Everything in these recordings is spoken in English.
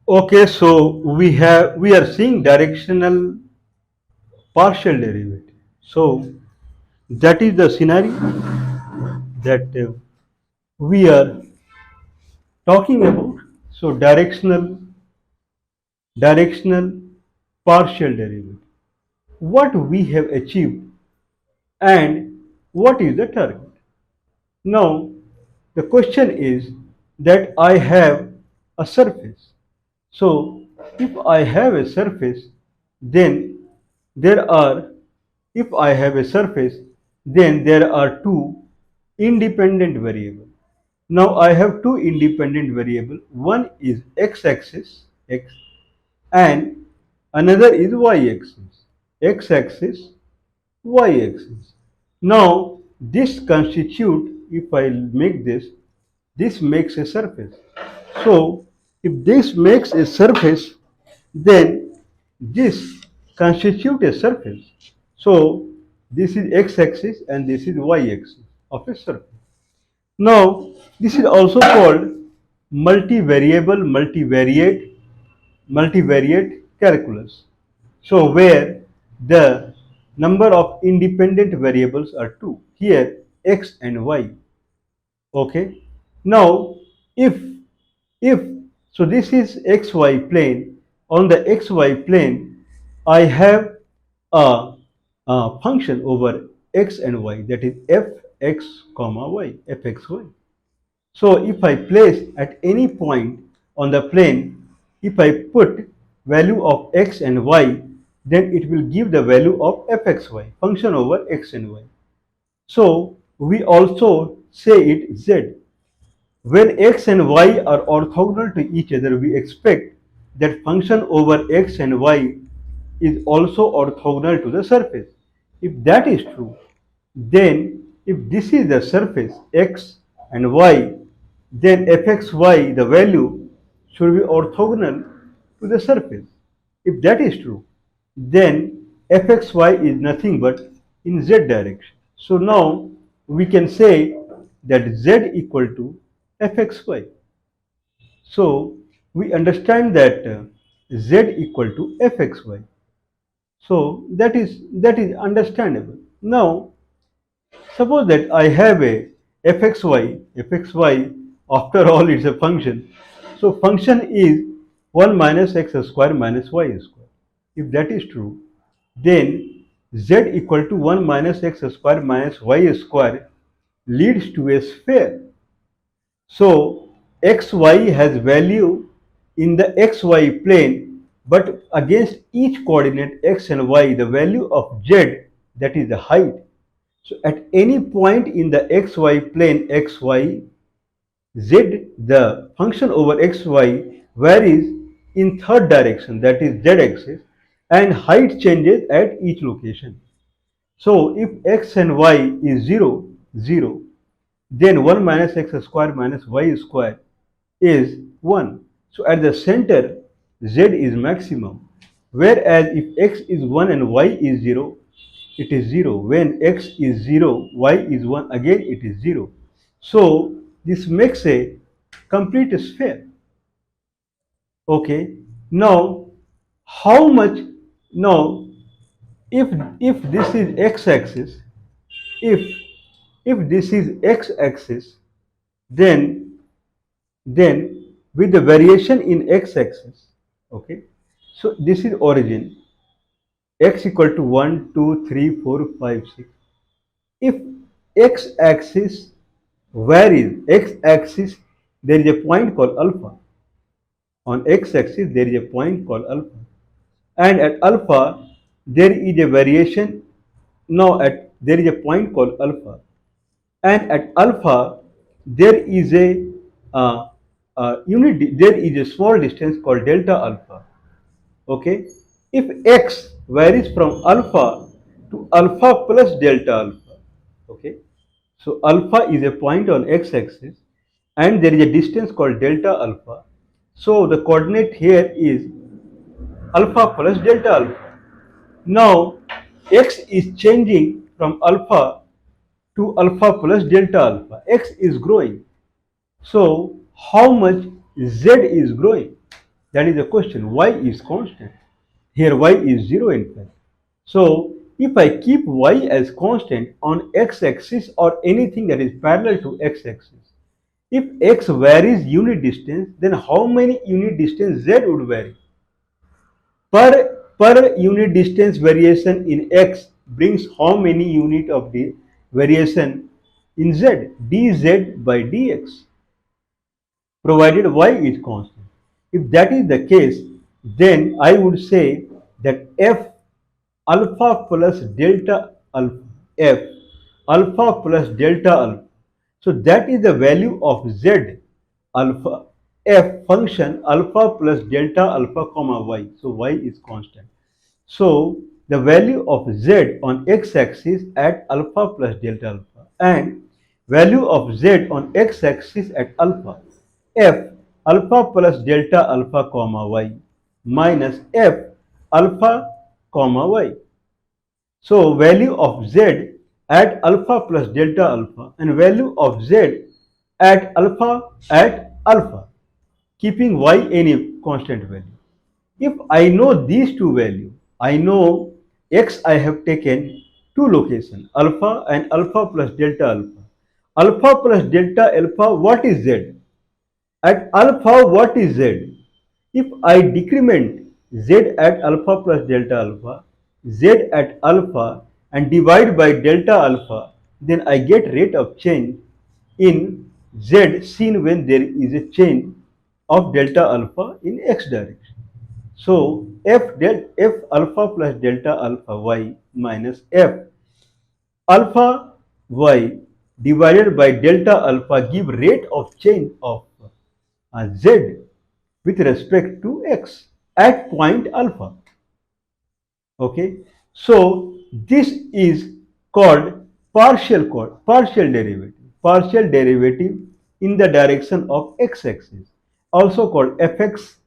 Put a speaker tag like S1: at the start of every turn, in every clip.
S1: Okay, so we are seeing directional partial derivative. So that is the scenario that we are talking about. So directional partial derivative. What we have achieved and what is the target? Now the question is that I have a surface. So if I have a surface, then there are if I have a surface, then there are two independent variables. Now I have two independent variables. One is x-axis, x, and another is y-axis, x-axis, y-axis. Now this constitute, if I make this makes a surface. So if this makes a surface, then this constitute a surface. So this is x-axis and this is y-axis of a surface. Now this is also called multivariable multivariate calculus. So where the number of independent variables are two. Here x and y. Okay. Now if if so this is xy plane. On the xy plane I have a function over x and y, that is fx comma y, fxy. So if I place at any point on the plane, if I put value of x and y, then it will give the value of fxy, function over x and y. So we also say it z. When x and y are orthogonal to each other, we expect that function over x and y is also orthogonal to the surface. If that is true, then if this is the surface x and y, then fxy, the value, should be orthogonal to the surface. If that is true, then fxy is nothing but in z direction. So now we can say that z equal to fxy. So we understand that z equal to fxy. So that is understandable. Now suppose that I have a fxy after all it's a function. So function is 1 minus x square minus y square. If that is true, then z equal to 1 minus x square minus y square leads to a sphere. So xy has value in the xy plane, but against each coordinate x and y, the value of z, that is the height. So at any point in the xy plane xy, z, the function over xy varies in third direction, that is z axis, and height changes at each location. So if x and y is 0, 0, then 1 minus x square minus y square is 1. So at the center, z is maximum. Whereas if x is 1 and y is 0, it is 0. When x is 0, y is 1, again it is 0. So this makes a complete sphere. Okay. Now, how much? Now, if if this is x-axis, if if this is x-axis, then with the variation in x-axis, okay, so this is origin, x equal to 1 2 3 4 5 6. If x-axis varies, x-axis, there is a point called alpha. On x-axis there is a point called alpha, and at alpha there is a variation. Now at there is a point called alpha, and at alpha there is a unit, there is a small distance called delta alpha. Okay, if x varies from alpha to alpha plus delta alpha, okay, so alpha is a point on x-axis and there is a distance called delta alpha. So the coordinate here is alpha plus delta alpha. Now x is changing from alpha to alpha plus delta alpha. X is growing. So how much z is growing? That is the question. Y is constant. Here y is 0 in fact. So if I keep y as constant on x-axis or anything that is parallel to x-axis, if x varies unit distance, then how many unit distance z would vary? Per unit distance variation in x brings how many unit of the variation in z? dz by dx, provided y is constant. If that is the case, then I would say that f alpha plus delta alpha, f alpha plus delta alpha. So that is the value of z alpha f function alpha plus delta alpha comma y. So y is constant. So the value of z on x-axis at alpha plus delta alpha and value of z on x-axis at alpha f alpha plus delta alpha comma y minus f alpha comma y. So value of z at alpha plus delta alpha and value of z at alpha, keeping y any constant value. If I know these two values, I know x I have taken two locations, alpha and alpha plus delta alpha. Alpha plus delta alpha, what is z? At alpha, what is z? If I decrement z at alpha plus delta alpha, z at alpha and divide by delta alpha, then I get rate of change in z seen when there is a change of delta alpha in x direction. So f alpha plus delta alpha y minus f alpha y divided by delta alpha give rate of change of z with respect to x at point alpha. Okay, so this is called partial derivative in the direction of x-axis, also called fx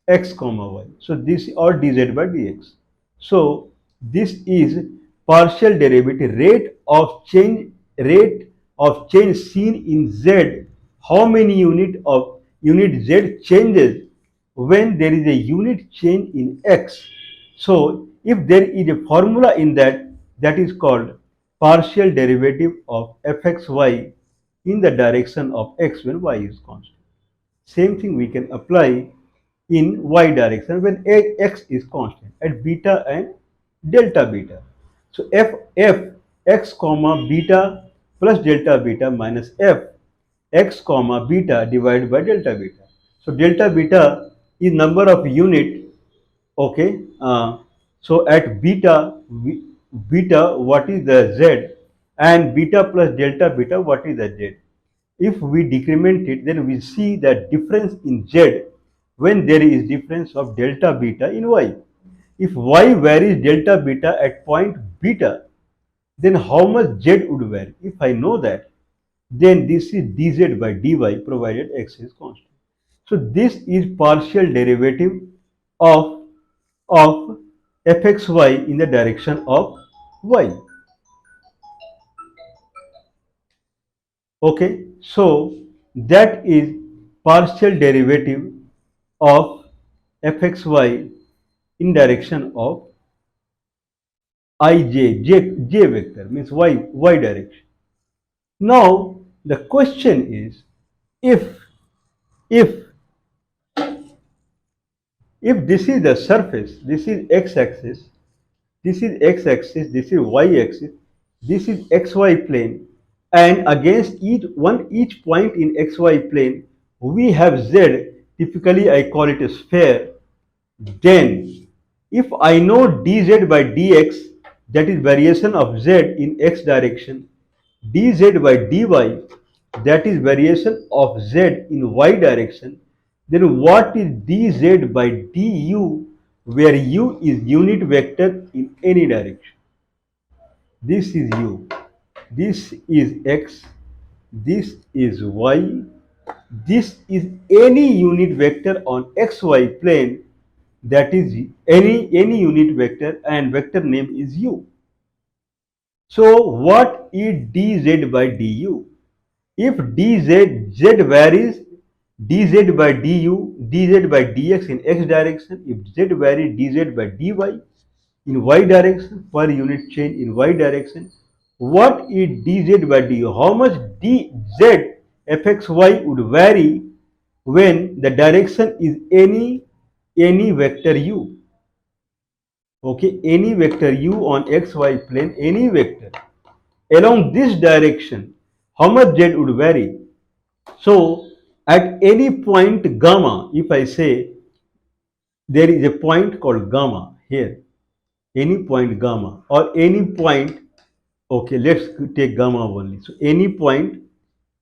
S1: x comma y. So this or dz by dx. So this is partial derivative rate of change seen in z. How many unit z changes when there is a unit change in x. So if there is a formula in that is called partial derivative of fxy in the direction of x when y is constant. Same thing we can apply in y direction when x is constant at beta and delta beta. So f x comma beta plus delta beta minus f x comma beta divided by delta beta. So delta beta is number of unit. Okay. So at beta what is the z and beta plus delta beta what is the z? If we decrement it, then we see that difference in z when there is difference of delta beta in y. If y varies delta beta at point beta, then how much z would vary? If I know that, then this is dz by dy provided x is constant. So this is partial derivative of of fxy in the direction of y. Okay, so that is partial derivative of fxy in direction of j vector means y direction. Now the question is if if if this is the surface, this is x-axis, this is x-axis, this is y-axis, this is xy plane, and against each point in xy plane we have z. Typically I call it a sphere. Then if I know dz by dx, that is variation of z in x direction, dz by dy, that is variation of z in y direction, then what is dz by du, where u is unit vector in any direction? This is u, this is x, this is y, this is any unit vector on xy plane, that is any unit vector and vector name is u. So what is dz by du? If dz varies dz by du, dz by dx in x direction, if z vary dz by dy in y direction, per unit change in y direction. What is dz by du? How much dz fxy would vary when the direction is any vector u? Okay, any vector u on xy plane, any vector along this direction, how much z would vary? So at any point gamma, if I say there is a point called gamma here, any point gamma or any point, okay, let's take gamma only. So any point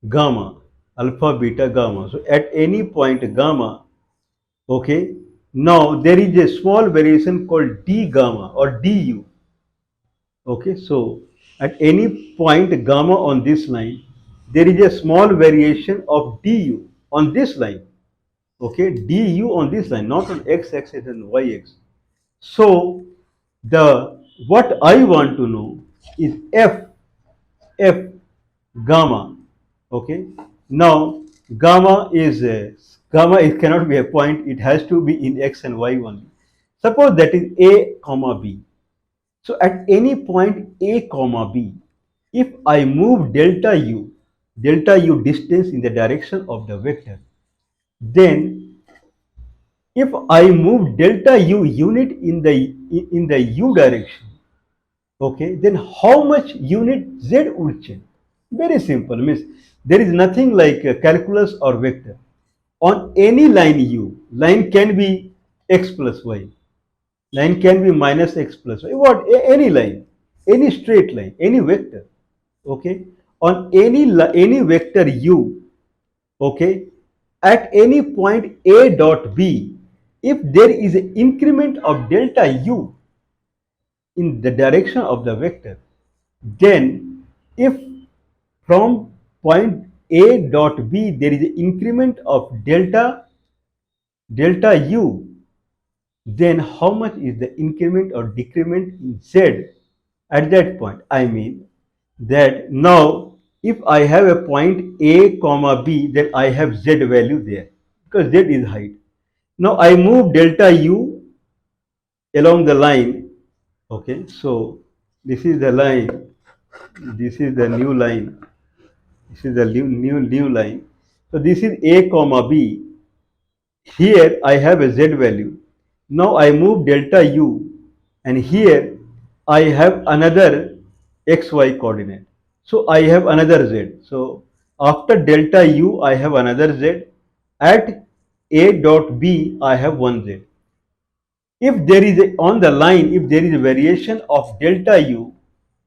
S1: gamma, alpha, beta, gamma. So at any point gamma, okay, now there is a small variation called d gamma or du. Okay, so at any point gamma on this line, there is a small variation of du on this line. Okay, du on this line, not on x-axis and y-axis. So the what I want to know is f gamma. Okay, now gamma it cannot be a point, it has to be in x and y only. Suppose that is a comma b. So at any point a comma b, if I move delta u distance in the direction of the vector, then if I move delta u unit in the u direction, okay, then how much unit z would change? Very simple, means there is nothing like calculus or vector. On any line u, line can be x plus y, line can be minus x plus y, what, any line, any straight line, any vector, okay, on any vector u, okay, at any point a dot b, if there is an increment of delta u in the direction of the vector, then if from point a dot b there is an increment of delta u, then how much is the increment or decrement in z at that point? I mean that now if I have a point a comma b, then I have z value there because z is height. Now I move delta u along the line. Okay, so this is the line, this is the new line, this is the new line. So this is a comma b. Here I have a z value. Now I move delta u, and here I have another xy coordinate. So I have another z. So after delta u I have another z. At a dot b I have one z. If there is a, on the line, if there is a variation of delta u,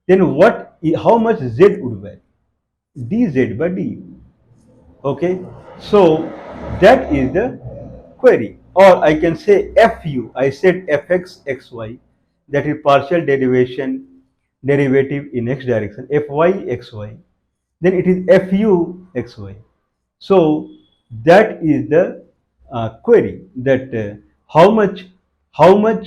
S1: then how much z would vary? Dz by du. Okay, so that is the query, or I can say fu. I said fx xy, that is partial derivative in x direction, fy xy, then it is fu xy. So that is the query, that how much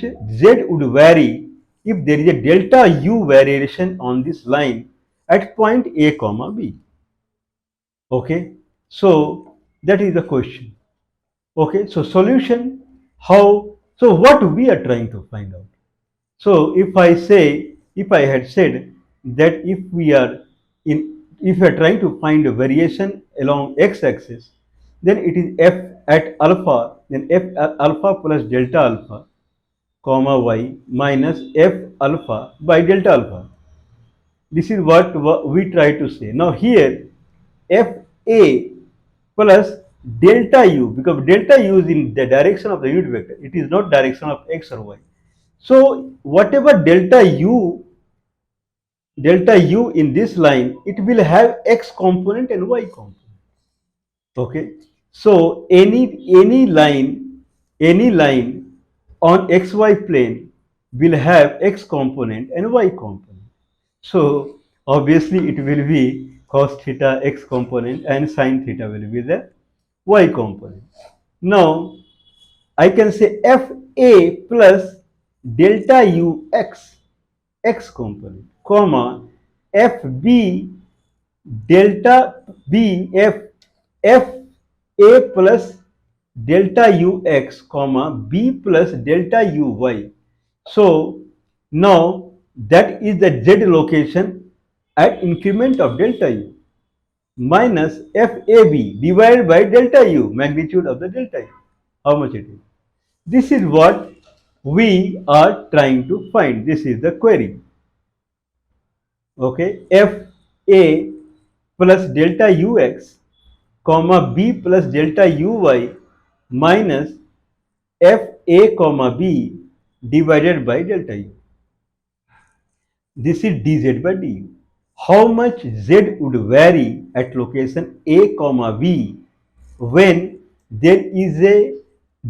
S1: z would vary if there is a delta u variation on this line at point a comma b. Okay, so that is the question. Okay, so solution, how, so what we are trying to find out. So if I had said that if we are trying to find a variation along x-axis, then it is f at alpha, then f alpha plus delta alpha comma y minus f alpha by delta alpha. This is what we try to say. Now here fa plus delta u, because delta u is in the direction of the unit vector, it is not direction of x or y. So whatever delta u in this line, it will have x component and y component. Okay, so any line on xy plane will have x component and y component. So obviously it will be cos theta x component and sin theta will be the y component. Now I can say fa plus delta u x component, comma fb delta b f a plus delta ux comma b plus delta uy. So now that is the z location at increment of delta u minus FAB divided by delta u, magnitude of the delta u. How much it is? This is what we are trying to find. This is the query. Okay, FA plus delta ux comma b plus delta uy minus FA comma b divided by delta u. This is dz by du. How much z would vary at location a comma b when there is a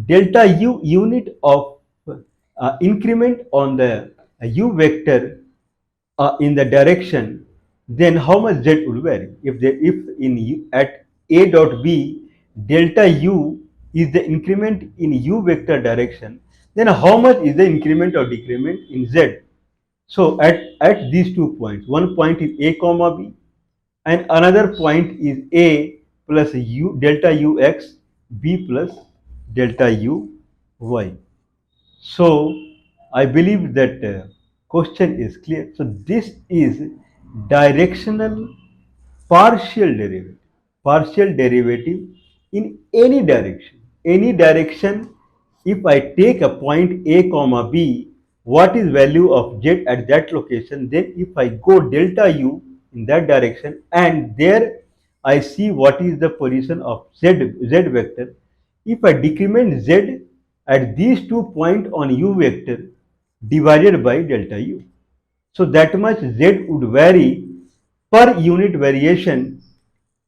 S1: delta u unit of increment on the u vector in the direction, then how much z would vary? If in at a dot b delta u is the increment in u vector direction, then how much is the increment or decrement in z? So at these 2 points, one point is a comma b and another point is a plus u delta ux, b plus delta uy. So I believe that question is clear. So this is directional partial derivative. Partial derivative in any direction. Any direction, if I take a point A comma B, what is value of Z at that location, then if I go delta U in that direction and there I see what is the position of Z vector, if I decrement Z at these 2 points on U vector divided by delta U. So that much Z would vary per unit variation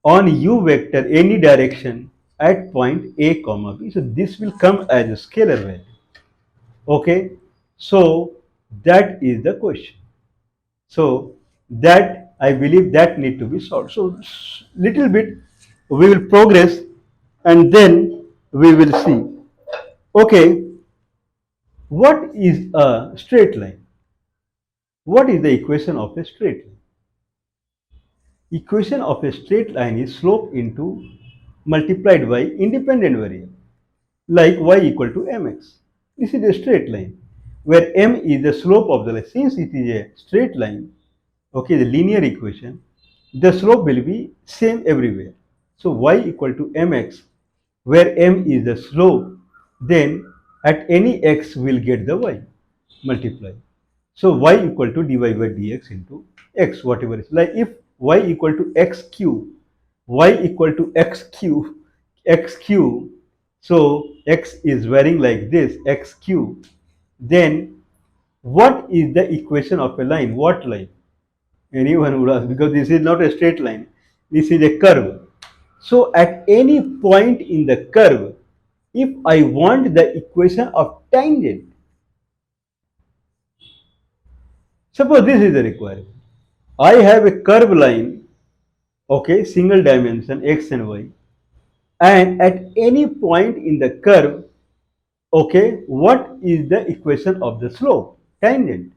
S1: on u vector any direction at point a comma b. So this will come as a scalar value. Okay, so that is the question. So that I believe that need to be solved. So little bit we will progress and then we will see. Okay, what is a straight line? What is the equation of a straight line? Equation of a straight line is slope into multiplied by independent variable like y equal to mx. This is a straight line where m is the slope of the line. Since it is a straight line, okay, the linear equation, the slope will be same everywhere. So y equal to mx, where m is the slope, then at any x will get the y multiply. So y equal to dy by dx into x, whatever is like if y equal to x cube, y equal to x cube. So x is varying like this, x cube. Then what is the equation of a line? What line? Anyone would ask, because this is not a straight line. This is a curve. So at any point in the curve, if I want the equation of tangent, suppose this is the requirement. I have a curve line, okay, single dimension x and y, and at any point in the curve, okay, what is the equation of the slope? Tangent.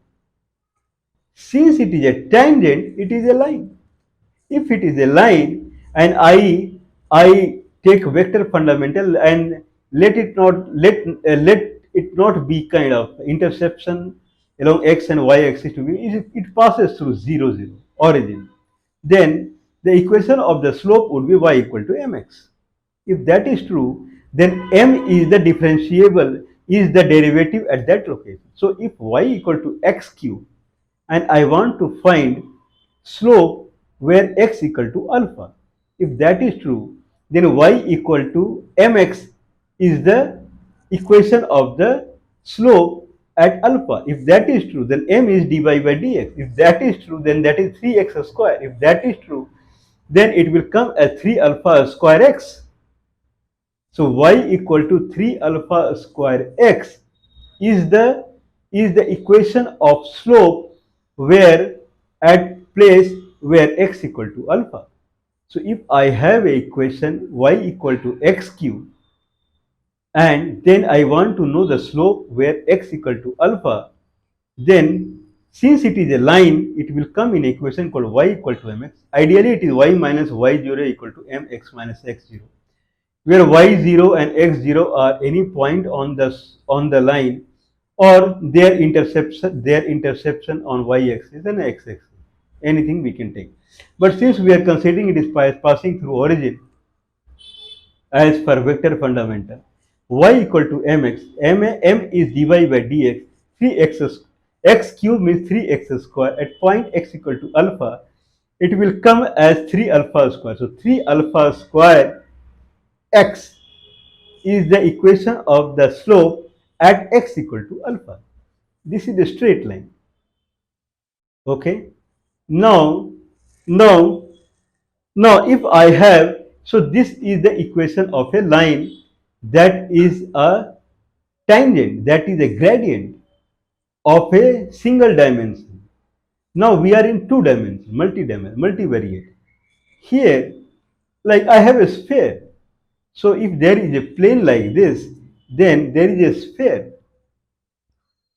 S1: Since it is a tangent, it is a line. If it is a line and I take vector fundamental and let it not be kind of intersection along x and y axis to be, it passes through 0 0 origin, then the equation of the slope would be y equal to mx. If that is true, then m is the differentiable, is the derivative at that location. So if y equal to x cube and I want to find slope where x equal to alpha, if that is true, then y equal to mx is the equation of the slope at alpha. If that is true, then m is dy by dx. If that is true, then that is 3x square. If that is true, then it will come as 3 alpha square x. So y equal to 3 alpha square x is the equation of slope where at place where x equal to alpha. So if I have a equation y equal to x cube and then I want to know the slope where x equal to alpha, then since it is a line, it will come in equation called y equal to mx. Ideally, it is y minus y0 equal to mx minus x0. where y0 and x0 are any point on the line, or their interception on y-axis and x-axis. Anything we can take. But since we are considering it is passing through origin as per vector fundamental, y equal to mx, m is dy by dx, 3x, x cube means 3x square. At point x equal to alpha, it will come as 3 alpha square. So 3 alpha square x is the equation of the slope at x equal to alpha. This is a straight line. Okay. Now, now, now if I have, so this is the equation of a line that is a tangent, that is a gradient of a single dimension. Now we are in two dimensions, multivariate. Here, like I have a sphere. So if there is a plane like this, then there is a sphere.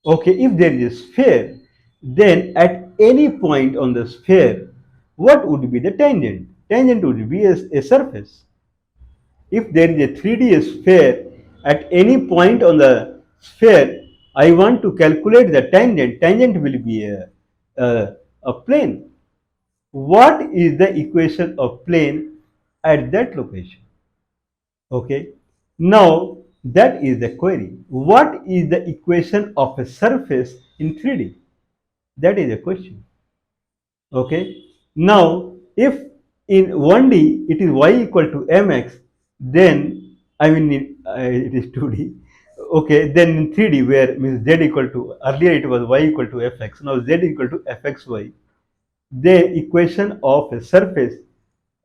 S1: Okay, if there is a sphere, then at any point on the sphere, what would be the tangent? Tangent would be a surface. If there is a 3D sphere, at any point on the sphere, I want to calculate the tangent. Tangent will be a plane. What is the equation of plane at that location? Okay. Now that is the query. What is the equation of a surface in 3D? That is a question. Okay. Now if in 1D it is y equal to mx, then I mean it is 2D. Okay, then in 3D where means z equal to, earlier it was y equal to fx, now z equal to fxy, the equation of a surface,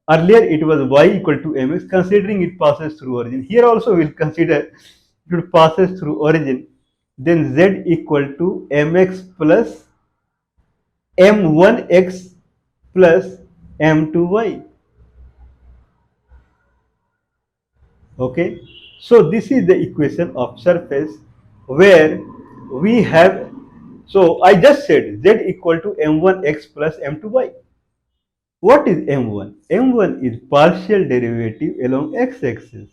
S1: earlier it was y equal to mx, considering it passes through origin. Here also we'll consider it passes through origin. Then z equal to mx plus m1x plus m2y. Okay, so this is the equation of surface where we have. So I just said z equal to m1x plus m2y. What is m1? m1 is partial derivative along x-axis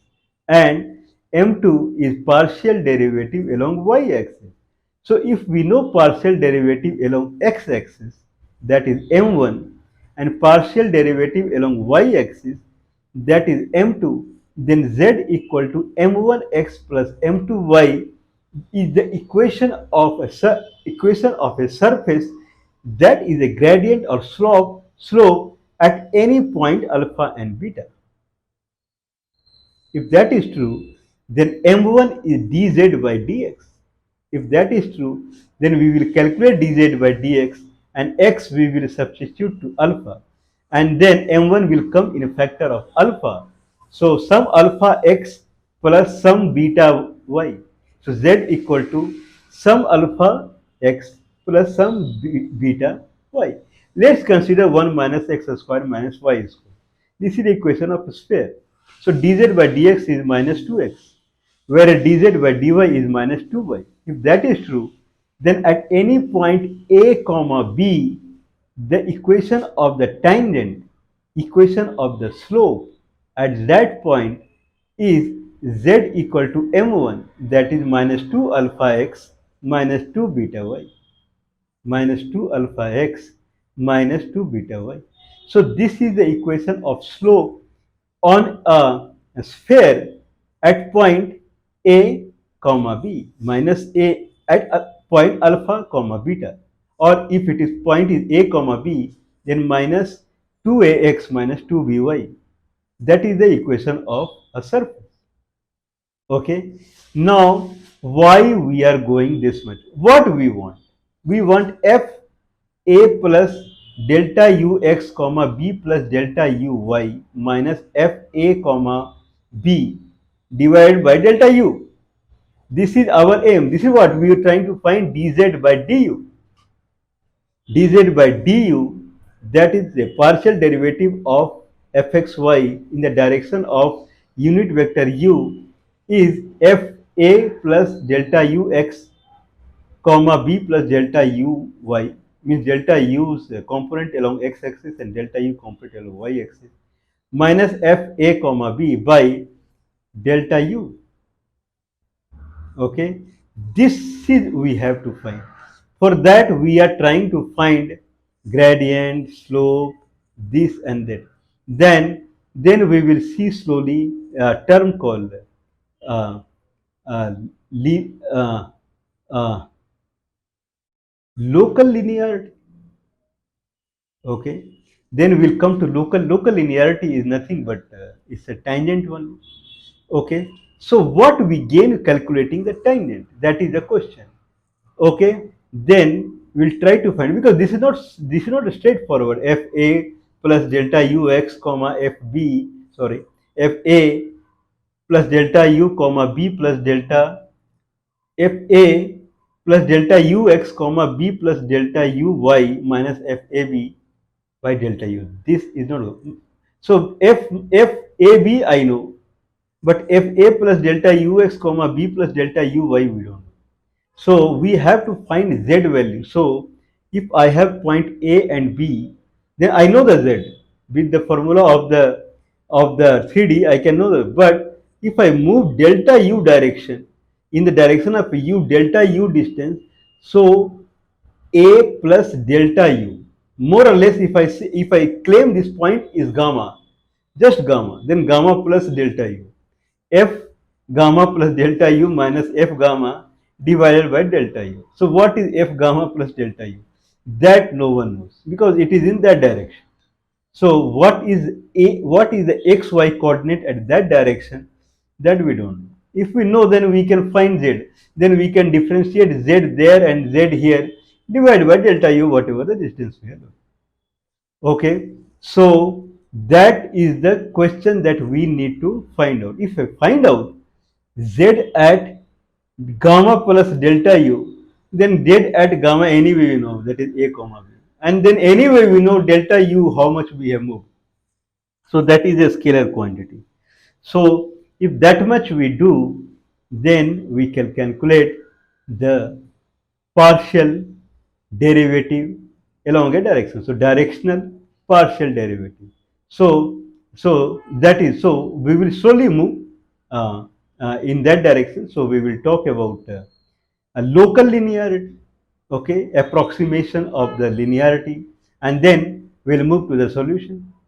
S1: and m2 is partial derivative along y-axis. So if we know partial derivative along x-axis, that is m1, and partial derivative along y-axis, that is m2, then z equal to m1x plus m2y is the equation of a surface that is a gradient or slope at any point alpha and beta. If that is true, then m1 is dz by dx. If that is true, then we will calculate dz by dx, and x we will substitute to alpha, and then m1 will come in a factor of alpha. So some alpha x plus some beta y. So z equal to some alpha x plus some beta y. Let's consider 1 minus x square minus y square. This is the equation of a sphere. So dz by dx is minus 2x, whereas dz by dy is minus 2y. If that is true, then at any point a comma b, the equation of the tangent, equation of the slope at that point is z equal to m1, that is minus 2 alpha x minus 2 beta y, minus 2 alpha x minus 2 beta y. So this is the equation of slope on a sphere at point a comma b, minus a at a point alpha comma beta, or if it is point is a comma b, then minus 2ax minus 2by. That is the equation of a surface. Okay, now why we are going this much? What we want? We want f a plus delta ux comma b plus delta uy minus f a comma b divided by delta u. This is our aim. This is what we are trying to find, dz by du. Dz by du, that is the partial derivative of fxy in the direction of unit vector u, is f a plus delta ux comma b plus delta uy, means delta u's component along x-axis and delta u component along y-axis, minus f a comma b by delta u. Okay, this is we have to find. For that we are trying to find gradient, slope, this and that. Then we will see slowly a term called uh, uh, li, uh, uh, local linearity. Okay, then we'll come to local linearity is nothing but it's a tangent one. Okay, so what we gain calculating the tangent, that is the question. Okay, then we'll try to find, because this is not straightforward. Fa plus delta ux comma fb, sorry, fa plus delta u comma b plus delta fa plus delta ux comma b plus delta uy minus fab by delta u. This is not so. Fab I know, but fa plus delta ux comma b plus delta uy we don't know. So we have to find z value. So if I have point A and B, then I know the z with the formula of the 3D. I can know that. But if I move delta u direction in the direction of u delta u distance, so A plus delta u, more or less, if I claim this point is gamma, just gamma, then gamma plus delta u, f gamma plus delta u minus f gamma divided by delta u. So what is f gamma plus delta u? That no one knows, because it is in that direction. So what is the xy coordinate at that direction? That we don't know. If we know, then we can find z. Then we can differentiate z there and z here, divide by delta u, whatever the distance we have. Okay, so that is the question that we need to find out. If I find out z at gamma plus delta u, then z at gamma anyway we know, that is a comma b. And then anyway we know delta u how much we have moved. So that is a scalar quantity. So if that much we do, then we can calculate the partial derivative along a direction. So directional partial derivative. So that is, so we will slowly move uh, in that direction. So we will talk about a local linearity, okay, approximation of the linearity, and then we'll move to the solution.